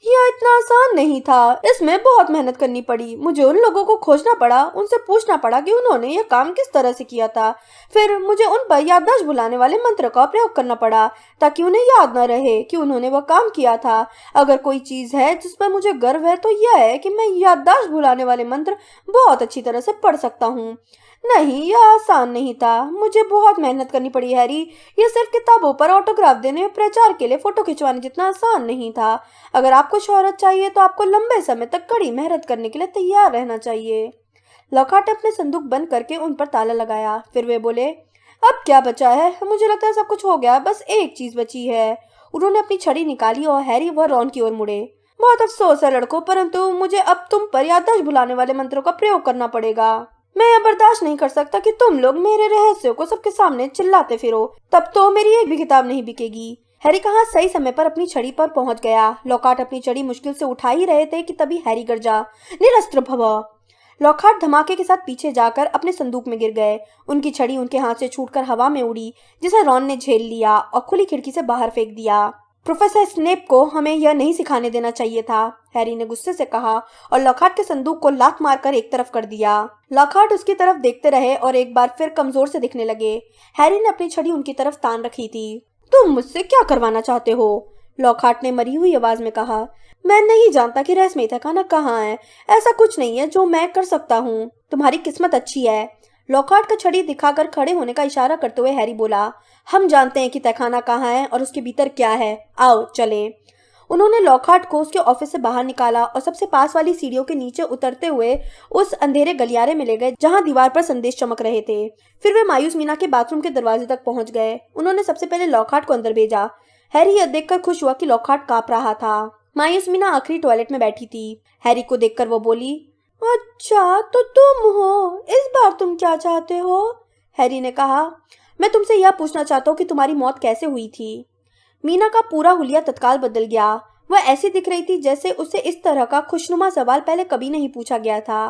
यह इतना आसान नहीं था। इसमें बहुत मेहनत करनी पड़ी। मुझे उन लोगों को खोजना पड़ा, उनसे पूछना पड़ा कि उन्होंने यह काम किस तरह से किया था। फिर मुझे उन पर याददाश्त भुलाने वाले मंत्र का प्रयोग करना पड़ा ताकि उन्हें याद न रहे कि उन्होंने वह काम किया था। अगर कोई चीज है जिस पर मुझे गर्व है तो यह है कि मैं याददाश्त भुलाने वाले मंत्र बहुत अच्छी तरह से पढ़ सकता हूँ। नहीं, यह आसान नहीं था। मुझे बहुत मेहनत करनी पड़ी हैरी। यह सिर्फ किताबों पर ऑटोग्राफ देने और प्रचार के लिए फोटो खिंचवाने जितना आसान नहीं था। अगर आपको शोहरत चाहिए तो आपको लंबे समय तक कड़ी मेहनत करने के लिए तैयार रहना चाहिए। लॉकहार्ट ने अपने संदूक बंद करके उन पर ताला लगाया। फिर वे बोले, अब क्या बचा है? मुझे लगता है सब कुछ हो गया, बस एक चीज बची है। उन्होंने अपनी छड़ी निकाली और हैरी व रॉन की ओर मुड़े। बहुत अफसोस है लड़कों, परंतु मुझे अब तुम पर याददाश्त भुलाने वाले मंत्रों का प्रयोग करना पड़ेगा। मैं यह बर्दाश्त नहीं कर सकता कि तुम लोग मेरे रहस्यों को सबके सामने चिल्लाते फिरो। तब तो मेरी एक भी किताब नहीं बिकेगी। हैरी कहाँ सही समय पर अपनी छड़ी पर पहुंच गया। लॉकहार्ट अपनी छड़ी मुश्किल से उठा ही रहे थे कि तभी हैरी गरजा, निरस्त्र भव। लॉकहार्ट धमाके के साथ पीछे जाकर अपने संदूक में गिर गए। उनकी छड़ी उनके हाथ से छूटकर हवा में उड़ी, जिसे रॉन ने झेल लिया और खुली खिड़की से बाहर फेंक दिया। प्रोफेसर स्नेप को हमें यह नहीं सिखाने देना चाहिए था, हैरी ने गुस्से से कहा और लॉकहार्ट के संदूक को लात मारकर एक तरफ कर दिया। लॉकहार्ट उसकी तरफ देखते रहे और एक बार फिर कमजोर से दिखने लगे। हैरी ने अपनी छड़ी उनकी तरफ तान रखी थी। तुम मुझसे क्या करवाना चाहते हो? लॉकहार्ट ने मरी हुई आवाज में कहा। मैं नहीं जानता कि रहस्यमयी तहखाना कहाँ है। ऐसा कुछ नहीं है जो मैं कर सकता हूँ। तुम्हारी किस्मत अच्छी है। लॉकहार्ट का छड़ी दिखाकर खड़े होने का इशारा करते हुए हैरी बोला, हम जानते हैं कि तहखाना कहाँ है और उसके भीतर क्या है। आओ चलें। उन्होंने लॉकहार्ट को उसके ऑफिस से बाहर निकाला और सबसे पास वाली सीढ़ियों के नीचे उतरते हुए उस अंधेरे गलियारे में ले गए जहां दीवार पर संदेश चमक रहे थे। फिर वे मायूस मीना के बाथरूम के दरवाजे तक पहुंच गए। उन्होंने सबसे पहले लॉकहार्ट को अंदर भेजा। हैरी यह देखकर खुश हुआ कि लॉकहार्ट कांप रहा था। मायूस मीना आखिरी टॉयलेट में बैठी थी। हैरी को देखकर वो बोली, अच्छा तो तुम हो। इस बार तुम क्या चाहते हो? हैरी ने कहा, मैं तुमसे यह पूछना चाहता हूँ कि तुम्हारी मौत कैसे हुई थी। मीना का पूरा हुलिया तत्काल बदल गया। वह ऐसी दिख रही थी जैसे उससे इस तरह का खुशनुमा सवाल पहले कभी नहीं पूछा गया था।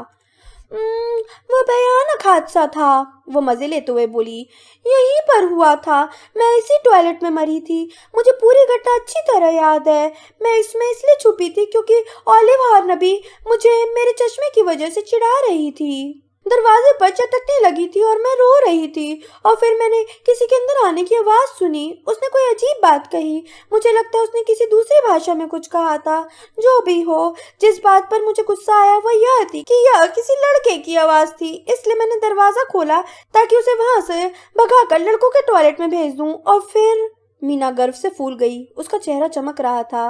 वह भयानक हादसा था, वो मजे लेते हुए बोली। यहीं पर हुआ था। मैं इसी टॉयलेट में मरी थी। मुझे पूरी घटना अच्छी तरह याद है। मैं इसमें इसलिए छुपी थी क्योंकि ऑलिव हॉर्नबी मुझे मेरे चश्मे की वजह से चिढ़ा रही थी। दरवाजे पर चटकने लगी थी और मैं रो रही थी और फिर मैंने किसी के अंदर आने की आवाज सुनी। उसने कोई अजीब बात कही। मुझे लगता है उसने किसी दूसरी भाषा में कुछ कहा था। जो भी हो, जिस बात पर मुझे गुस्सा आया वह यह थी कि यह किसी लड़के की आवाज थी। इसलिए मैंने दरवाजा खोला ताकि उसे वहां से भगाकर लड़कों के टॉयलेट में भेज दूं। और फिर मीना गर्व से फूल गई। उसका चेहरा चमक रहा था।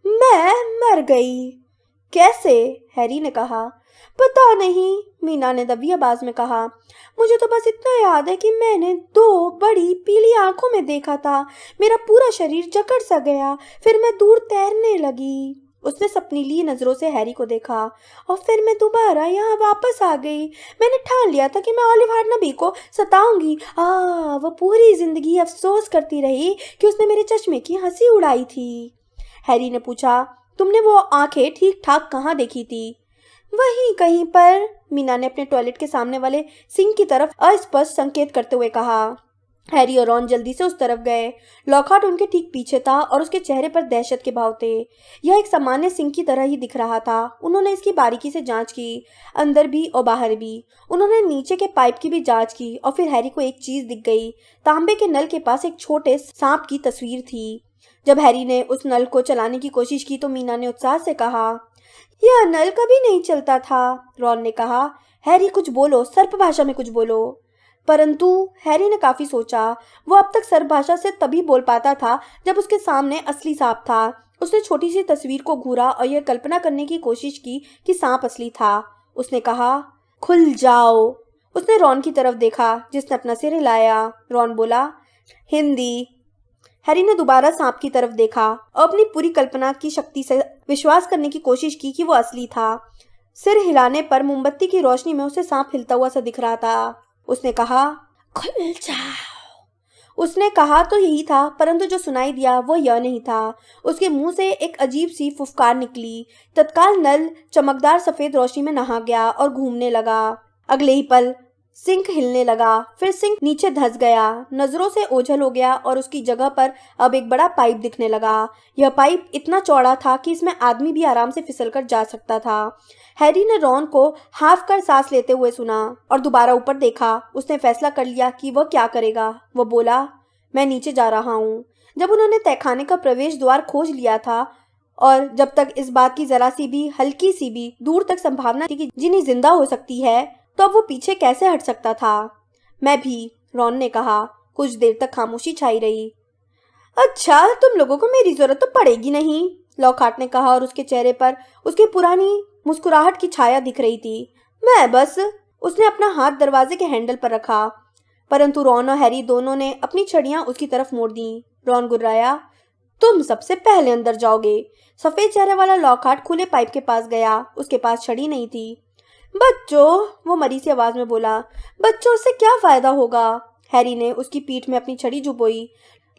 मैं मर गई। कैसे? हैरी ने कहा। पता नहीं, मीना ने दबी आवाज में कहा। मुझे तो बस इतना याद है कि मैंने दो बड़ी पीली आंखों में देखा था। मेरा पूरा शरीर जकड़ सा गया। फिर मैं दूर तैरने लगी। उसने सपनीली नजरों से हैरी को देखा। और फिर मैं दोबारा यहाँ वापस आ गई। मैंने ठान लिया था कि मैं ऑलिव हार्नबी को सताऊंगी। वो पूरी जिंदगी अफसोस करती रही कि उसने मेरे चश्मे की हंसी उड़ाई थी। हैरी ने पूछा, तुमने वो आंखें ठीक ठाक कहाँ देखी थी? वहीं कहीं पर, मीना ने अपने टॉयलेट के सामने वाले सिंक की तरफ अस्पष्ट संकेत करते हुए कहा। हैरी और रॉन जल्दी से उस तरफ गए। लॉकहार्ट उनके ठीक पीछे था और उसके चेहरे पर दहशत के भाव थे। यह एक सामान्य सिंक की तरह ही दिख रहा था। उन्होंने इसकी बारीकी से जांच की, अंदर भी और बाहर भी। उन्होंने नीचे के पाइप की भी जांच की और फिर हैरी को एक चीज दिख गई। तांबे के नल के पास एक छोटे सांप की तस्वीर थी। जब हैरी ने उस नल को चलाने की कोशिश की तो मीना ने उत्साह से कहा, यह नल कभी नहीं चलता था। रॉन ने कहा, हैरी कुछ बोलो, सर्प भाषा में कुछ बोलो। परंतु हैरी ने काफी सोचा। वो अब तक सर्प भाषा से तभी बोल पाता था जब उसके सामने असली सांप था। उसने छोटी सी तस्वीर को घूरा और यह कल्पना करने की कोशिश की कि सांप असली था। उसने कहा, खुल जाओ। उसने रॉन की तरफ देखा जिसने अपना सिर हिलाया। रॉन बोला, हिंदी। हैरी ने दोबारा सांप की तरफ देखा और अपनी पूरी कल्पना की शक्ति से विश्वास करने की कोशिश की कि वो असली था। सिर हिलाने पर मोमबत्ती की रोशनी में उसे सांप हिलता हुआ सा दिख रहा था। उसने कहा, खुल जाओ। उसने कहा तो यही था, परंतु जो सुनाई दिया वो यह नहीं था। उसके मुंह से एक अजीब सी फुफकार निकली। तत्काल नल चमकदार सफेद रोशनी में नहा गया और घूमने लगा। अगले ही पल सिंक हिलने लगा। फिर सिंक नीचे धंस गया, नजरों से ओझल हो गया और उसकी जगह पर अब एक बड़ा पाइप दिखने लगा। यह पाइप इतना चौड़ा था कि इसमें आदमी भी आराम से फिसलकर जा सकता था। हैरी ने रॉन को हाफ कर सांस लेते हुए सुना और दोबारा ऊपर देखा। उसने फैसला कर लिया कि वह क्या करेगा। वह बोला, मैं नीचे जा रहा हूँ। जब उन्होंने तहखाने का प्रवेश द्वार खोज लिया था और जब तक इस बात की जरा सी भी, हल्की सी भी दूर तक संभावना थी कि जिनी जिंदा हो सकती है, तो अब वो पीछे कैसे हट सकता था? मैं भी, रॉन ने कहा। कुछ देर तक खामोशी छाई रही। अच्छा, तुम लोगों को मेरी जरूरत तो पड़ेगी नहीं, लॉकहार्ट ने कहा और उसके चेहरे पर उसकी पुरानी मुस्कुराहट की छाया दिख रही थी। मैं बस, उसने अपना हाथ दरवाजे के हैंडल पर रखा। परंतु रॉन और हैरी दोनों ने अपनी छड़ियां उसकी तरफ मोड़ दी। रॉन गुर्राया, तुम सबसे पहले अंदर जाओगे। सफेद चेहरे वाला लॉकहार्ट खुले पाइप के पास गया। उसके पास छड़ी नहीं थी। बच्चों, वो मरी सी आवाज में बोला, बच्चों से क्या फायदा होगा? हैरी ने उसकी पीठ में अपनी छड़ी झुकोई।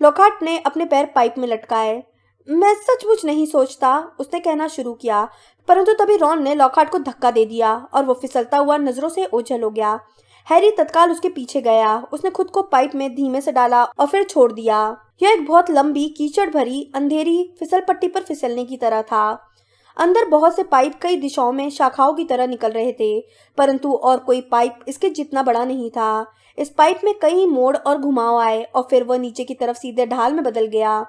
लॉकहार्ट ने अपने पैर पाइप में लटकाए। मैं सचमुच नहीं सोचता, उसने कहना शुरू किया, परंतु तभी रॉन ने लॉकहार्ट को धक्का दे दिया और वो फिसलता हुआ नजरों से ओझल हो गया। हैरी तत्काल उसके पीछे गया। उसने खुद को पाइप में धीमे से डाला और फिर छोड़ दिया। यह एक बहुत लंबी, कीचड़ भरी, अंधेरी फिसल पट्टी पर फिसलने की तरह था। अंदर बहुत से पाइप कई दिशाओं में शाखाओं की तरह निकल रहे थे, परंतु और कोई पाइप इसके जितना बड़ा नहीं था। इस पाइप में कई मोड़ और घुमाव आए और फिर वह नीचे की तरफ सीधे ढाल में बदल गया।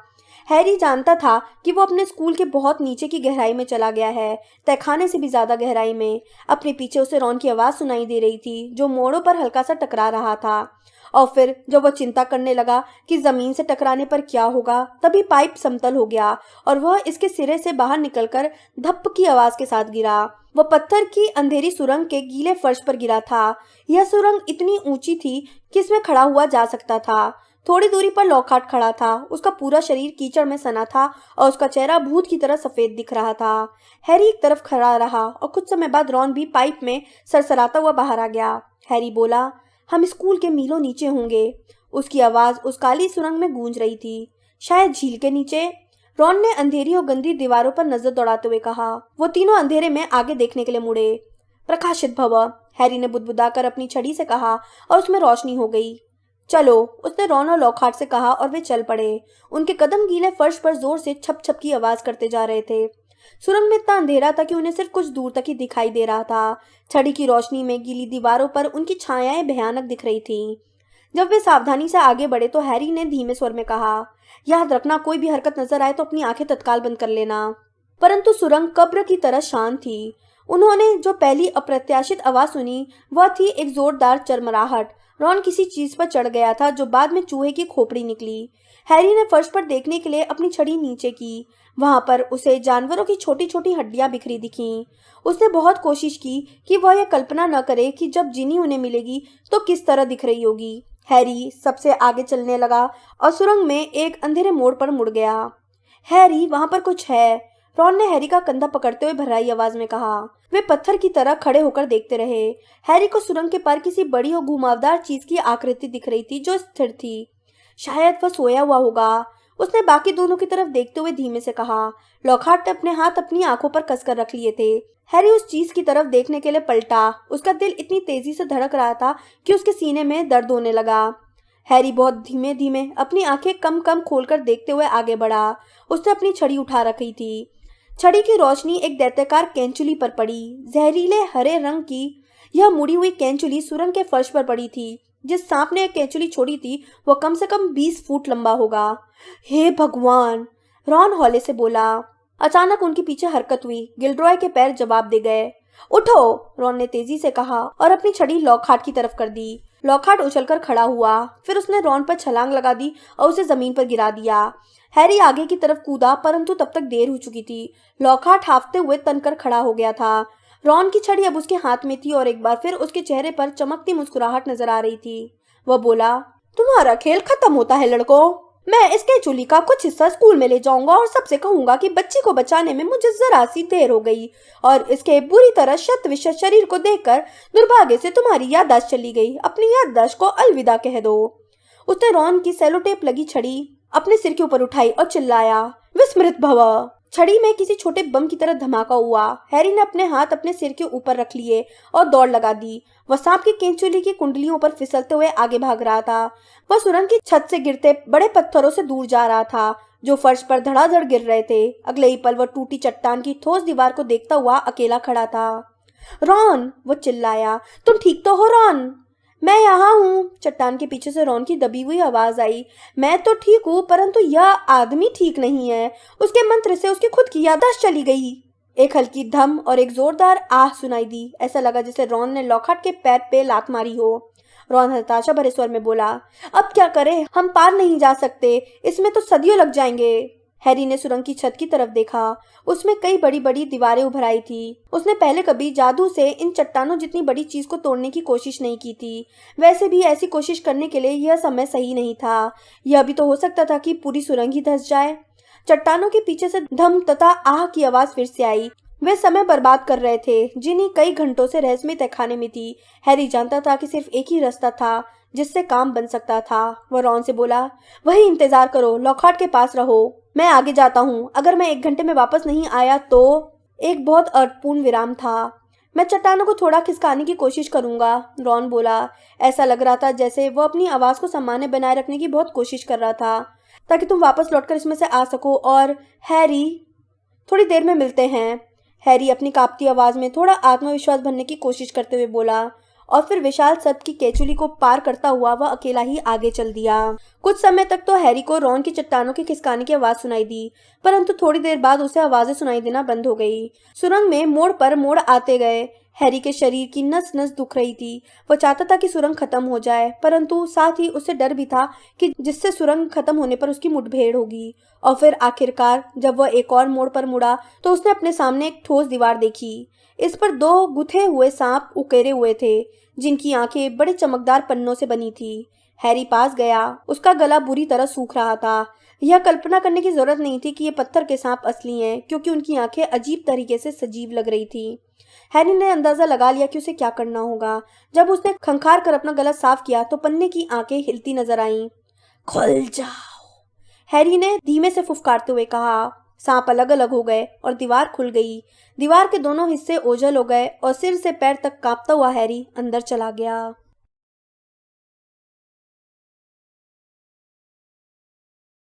हैरी जानता था कि वो अपने स्कूल के बहुत नीचे की गहराई में चला गया है, तहखाने से भी ज्यादा गहराई में। अपने पीछे उसे रॉन की आवाज सुनाई दे रही थी, जो मोड़ों पर हल्का सा टकरा रहा था। और फिर जब वह चिंता करने लगा कि जमीन से टकराने पर क्या होगा, तभी पाइप समतल हो गया और वह इसके सिरे से बाहर निकलकर धप्प की आवाज के साथ गिरा। वह पत्थर की अंधेरी सुरंग के गीले फर्श पर गिरा था। यह सुरंग इतनी ऊंची थी कि इसमें खड़ा हुआ जा सकता था। थोड़ी दूरी पर लॉकहार्ट खड़ा था। उसका पूरा शरीर कीचड़ में सना था और उसका चेहरा भूत की तरह सफेद दिख रहा था। हैरी एक तरफ खड़ा रहा और कुछ समय बाद रॉन भी पाइप में सरसराता हुआ बाहर आ गया। हैरी बोला, हम स्कूल के मीलों नीचे होंगे। उसकी आवाज उस काली सुरंग में गूंज रही थी। शायद झील के नीचे। रॉन ने अंधेरी और गंदी दीवारों पर नजर दौड़ाते हुए कहा। वो तीनों अंधेरे में आगे देखने के लिए मुड़े। प्रकाशित भव, हैरी ने बुदबुदाकर अपनी छड़ी से कहा और उसमें रोशनी हो गई। चलो, उसने रॉन और लॉकहार्ट से कहा और वे चल पड़े। उनके कदम गीले फर्श पर जोर से छप छप की आवाज करते जा रहे थे। सुरंग में इतना अंधेरा था कि उन्हें सिर्फ कुछ दूर तक ही दिखाई दे रहा था। छड़ी की रोशनी में गीली दीवारों पर उनकी छायाएं भयानक दिख रही थीं। जब वे सावधानी से आगे बढ़े तो हैरी ने धीमे स्वर में कहा, याद रखना, कोई भी हरकत नजर आए तो अपनी आंखें तत्काल बंद कर लेना। परंतु सुरंग कब्र की तरह शांत थी। उन्होंने जो पहली अप्रत्याशित आवाज सुनी वह थी एक जोरदार चरमराहट। रॉन किसी चीज पर चढ़ गया था जो बाद में चूहे की खोपड़ी निकली। हैरी ने फर्श पर देखने के लिए अपनी छड़ी नीचे की। वहां पर उसे जानवरों की छोटी छोटी हड्डियां बिखरी दिखीं। उसने बहुत कोशिश की कि वह यह कल्पना न करे कि जब जिनी उन्हें मिलेगी तो किस तरह दिख रही होगी। हैरी सबसे आगे चलने लगा और सुरंग में एक अंधेरे मोड़ पर मुड़ गया। हैरी, वहां पर कुछ है, रॉन ने हैरी का कंधा पकड़ते हुए भर्राई आवाज में कहा। वे पत्थर की तरह खड़े होकर देखते रहे। हैरी को सुरंग के पार किसी बड़ी और घुमावदार चीज की आकृति दिख रही थी जो स्थिर थी। शायद वह सोया हुआ होगा, उसने बाकी दोनों की तरफ देखते हुए धीमे से कहा। लॉकहार्ट ने अपने हाथ अपनी आंखों पर कसकर रख लिए थे। हैरी उस चीज की तरफ देखने के लिए पलटा। उसका दिल इतनी तेजी से धड़क रहा था कि उसके सीने में दर्द होने लगा। हैरी बहुत धीमे धीमे अपनी आंखें कम कम खोलकर देखते हुए आगे बढ़ा। उसने अपनी छड़ी उठा रखी थी। छड़ी की रोशनी एक दैत्याकार कैंचुली पर पड़ी, जहरीले हरे रंग की। यह मुड़ी हुई कैंचुली सुरंग के फर्श पर पड़ी थी। जिस सांप ने कैंचुली छोड़ी थी वह कम से कम 20 फुट लंबा होगा। हे भगवान, रॉन हौले से बोला। अचानक उनके पीछे हरकत हुई। गिल्डरॉय के पैर जवाब दे गए। उठो, रॉन ने तेजी से कहा और अपनी छड़ी लॉकहार्ट की तरफ कर दी। लॉकहार्ट उछलकर खड़ा हुआ। फिर उसने रॉन पर छलांग लगा दी और उसे जमीन पर गिरा दिया। हैरी आगे की तरफ कूदा, परंतु तब तक देर हो चुकी थी। लॉकहार्ट हांफते हुए तनकर खड़ा हो गया था। रॉन की छड़ी अब उसके हाथ में थी और एक बार फिर उसके चेहरे पर चमकती मुस्कुराहट नजर आ रही थी। वह बोला, तुम्हारा खेल खत्म होता है लड़कों। मैं इस कैंचुली का कुछ हिस्सा स्कूल में ले जाऊंगा और सबसे कहूंगा कि बच्ची को बचाने में मुझे जरा सी देर हो गई और इसके बुरी तरह शत विशत शरीर को देखकर दुर्भाग्य से तुम्हारी याददाश्त चली गई। अपनी याददाश्त को अलविदा कह दो। उसने रॉन की सेलोटेप लगी छड़ी अपने सिर के ऊपर उठाई और चिल्लाया, विस्मृत भव। छड़ी में किसी छोटे बम की तरह धमाका हुआ। हैरी ने अपने हाथ अपने सिर के ऊपर रख लिए और दौड़ लगा दी। वह सांप की केंचुली की कुंडलियों पर फिसलते हुए आगे भाग रहा था। वह सुरंग की छत से गिरते बड़े पत्थरों से दूर जा रहा था जो फर्श पर धड़ाधड़ गिर रहे थे। अगले ही पल वह टूटी चट्टान की ठोस दीवार को देखता हुआ अकेला खड़ा था। रॉन, वो चिल्लाया, तुम ठीक तो हो रॉन? मैं यहाँ हूँ, चट्टान के पीछे से रॉन की दबी हुई आवाज आई। मैं तो ठीक हूँ, परंतु यह आदमी ठीक नहीं है। उसके मंत्र से उसकी खुद की याददाश्त चली गई। एक हल्की धम और एक जोरदार आह सुनाई दी। ऐसा लगा जैसे रॉन ने लॉकहार्ट के पैर पे लात मारी हो। रॉन हताशा भरे स्वर में बोला, अब क्या करें? हम पार नहीं जा सकते, इसमें तो सदियों लग जाएंगे। हैरी ने सुरंग की छत की तरफ देखा। उसमें कई बड़ी बड़ी दीवारें उभर आई थी। उसने पहले कभी जादू से इन चट्टानों जितनी बड़ी चीज को तोड़ने की कोशिश नहीं की थी। वैसे भी ऐसी कोशिश करने के लिए यह समय सही नहीं था। यह भी तो हो सकता था कि पूरी सुरंग ही धंस जाए। चट्टानों के पीछे से धम तथा आह की आवाज फिर से आई। वे समय बर्बाद कर रहे थे, जिन्हें कई घंटों से रहस्यमय तहखाने में थी। हैरी जानता था कि सिर्फ एक ही रास्ता था जिससे काम बन सकता था। वह रॉन से बोला, वही इंतजार करो, लॉकहार्ट के पास रहो, मैं आगे जाता हूँ। अगर मैं 1 घंटे में वापस नहीं आया तो। एक बहुत अर्थपूर्ण विराम था। मैं चट्टानों को थोड़ा खिसकाने की कोशिश करूंगा, रॉन बोला। ऐसा लग रहा था जैसे वो अपनी आवाज को सामान्य बनाए रखने की बहुत कोशिश कर रहा था, ताकि तुम वापस लौटकर इसमें से आ सको। और हैरी, थोड़ी देर में मिलते हैं। हैरी अपनी कांपती आवाज में थोड़ा आत्मविश्वास भरने की कोशिश करते हुए बोला। और फिर विशाल सर्प की केचुली को पार करता हुआ वह अकेला ही आगे चल दिया। कुछ समय तक तो हैरी को रॉन की चट्टानों के खिसकाने की आवाज सुनाई दी, परंतु थोड़ी देर बाद उसे आवाजें सुनाई देना बंद हो गई। सुरंग में मोड़ पर मोड़ आते गए। हैरी के शरीर की नस नस दुख रही थी। वह चाहता था कि सुरंग खत्म हो जाए, परंतु साथ ही उसे डर भी था कि जिससे सुरंग खत्म होने पर उसकी मुठभेड़ होगी। और फिर आखिरकार जब वह एक और मोड़ पर मुड़ा तो उसने अपने सामने एक ठोस दीवार देखी। इस पर दो गुथे हुए सांप उकेरे हुए थे, जिनकी आंखें बड़े चमकदार पन्नों से बनी थी। हैरी पास गया। उसका गला बुरी तरह सूख रहा था। यह कल्पना करने की जरूरत नहीं थी कि ये पत्थर के सांप असली हैं, क्योंकि उनकी आंखें अजीब तरीके से सजीव लग रही थी। हैरी ने अंदाजा लगा लिया कि उसे क्या करना होगा। जब उसने खंखार कर अपना गला साफ किया तो पन्ने की आंखें हिलती नजर आईं। खुल जाओ, हैरी ने धीमे से फुफकारते हुए कहा। सांप अलग अलग हो गए और दीवार खुल गई। दीवार के दोनों हिस्से ओझल हो गए और सिर से पैर तक कांपता हुआ हैरी अंदर चला गया।